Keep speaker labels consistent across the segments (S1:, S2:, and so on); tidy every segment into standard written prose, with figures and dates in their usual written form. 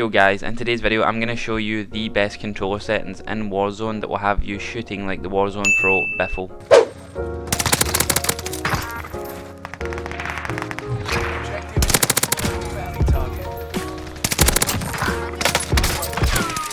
S1: Yo guys, in today's video I'm going to show you the best controller settings in Warzone that will have you shooting like the Warzone Pro Biffle.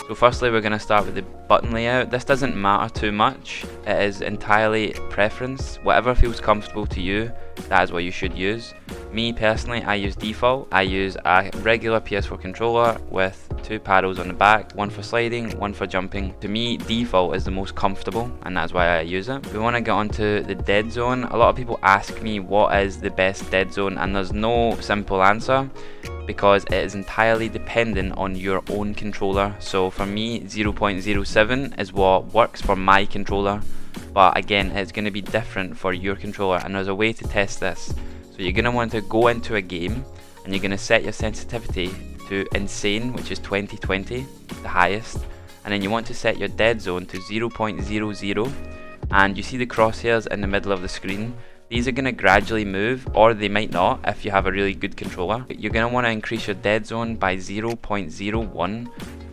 S1: So firstly we're going to start with the button layout. This doesn't matter too much, it is entirely preference. Whatever feels comfortable to you, that is what you should use. Me personally, I use default. I use a regular PS4 controller with two paddles on the back, one for sliding, one for jumping. To me, default is the most comfortable and that's why I use it. We want to get onto the dead zone. A lot of people ask me what is the best dead zone, and there's no simple answer because it is entirely dependent on your own controller. So for me, 0.07 is what works for my controller, but again it's going to be different for your controller, and there's a way to test this. So you're going to want to go into a game and you're going to set your sensitivity to insane, which is 2020, the highest, and then you want to set your dead zone to 0.00, and you see the crosshairs in the middle of the screen. These are going to gradually move, or they might not if you have a really good controller. You're going to want to increase your dead zone by 0.01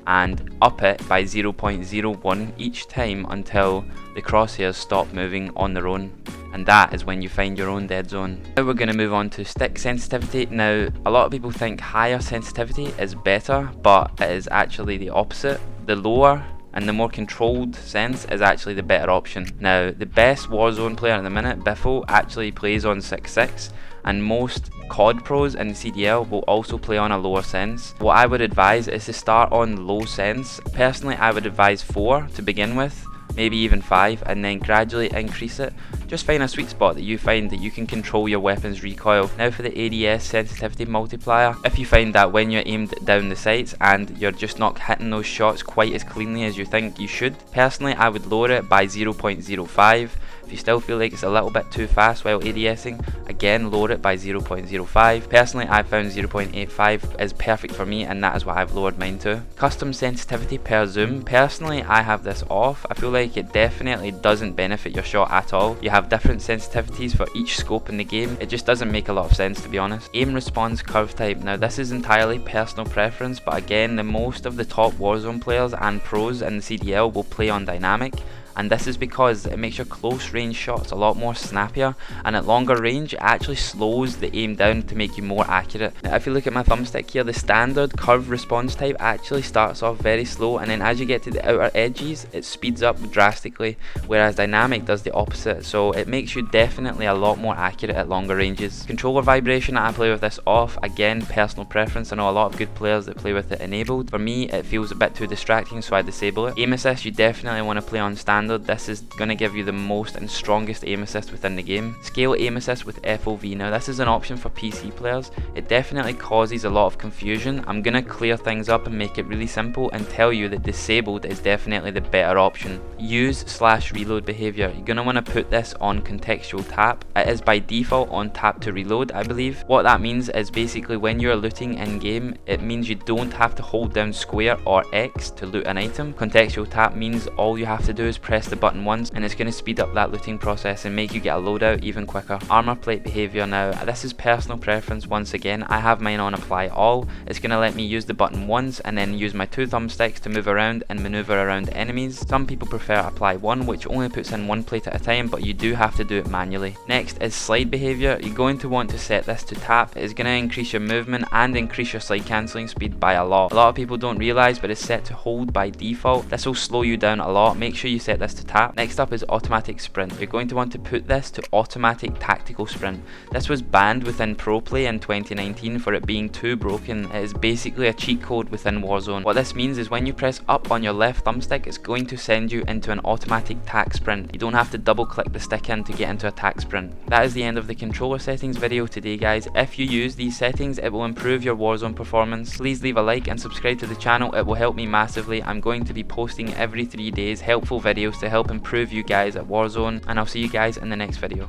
S1: and up it by 0.01 each time until the crosshairs stop moving on their own, and that is when you find your own dead zone. Now we're going to move on to stick sensitivity. Now a lot of people think higher sensitivity is better, but it is actually the opposite. The lower and the more controlled sense is actually the better option. Now the best Warzone player at the minute, Biffle, actually plays on 6.6, and most COD pros in CDL will also play on a lower sense. What I would advise is to start on low sense. Personally, I would advise 4 to begin with, maybe even 5, and then gradually increase it. Just find a sweet spot that you find that you can control your weapon's recoil. Now for the ADS sensitivity multiplier, if you find that when you're aimed down the sights and you're just not hitting those shots quite as cleanly as you think you should, personally I would lower it by 0.05. If you still feel like it's a little bit too fast while ADSing, again lower it by 0.05. Personally I found 0.85 is perfect for me, and that is what I've lowered mine to. Custom sensitivity per zoom, personally I have this off. I feel like it definitely doesn't benefit your shot at all. You have different sensitivities for each scope in the game. It just doesn't make a lot of sense, to be honest. Aim response curve type, now this is entirely personal preference, but again the most of the top Warzone players and pros in the CDL will play on dynamic, and this is because it makes your close range shots a lot more snappier, and at longer range it actually slows the aim down to make you more accurate. Now if you look at my thumbstick here, the standard curve response type actually starts off very slow, and then as you get to the outer edges it speeds up drastically, whereas dynamic does the opposite, so it makes you definitely a lot more accurate at longer ranges. Controller vibration, I play with this off, again personal preference. I know a lot of good players that play with it enabled. For me it feels a bit too distracting, so I disable it. Aim assist, you definitely want to play on standard. This is going to give you the most and strongest aim assist within the game. Scale aim assist with FOV. Now this is an option for PC players. It definitely causes a lot of confusion. I'm going to clear things up and make it really simple and tell you that disabled is definitely the better option. Use/reload behavior. You're going to want to put this on contextual tap. It is by default on tap to reload, I believe. What that means is basically when you're looting in game, it means you don't have to hold down square or X to loot an item. Contextual tap means all you have to do is press the button once, and it's going to speed up that looting process and make you get a loadout even quicker. Armor plate behavior, now this is personal preference. Once again, I have mine on apply all. It's going to let me use the button once and then use my two thumbsticks to move around and maneuver around enemies. Some people prefer apply one, which only puts in one plate at a time, but you do have to do it manually. Next is slide behavior. You're going to want to set this to tap. It's going to increase your movement and increase your slide cancelling speed by a lot. A lot of people don't realise, but it's set to hold by default. This will slow you down a lot. Make sure you set this to tap. Next up is automatic sprint. You're going to want to put this to automatic tactical sprint. This was banned within pro play in 2019 for it being too broken. It is basically a cheat code within Warzone. What this means is when you press up on your left thumbstick, it's going to send you into an automatic tac sprint. You don't have to double click the stick in to get into a tac sprint. That is the end of the controller settings video today, guys. If you use these settings, it will improve your Warzone performance. Please leave a like and subscribe to the channel. It will help me massively. I'm going to be posting every 3 days helpful videos to help improve you guys at Warzone, and I'll see you guys in the next video.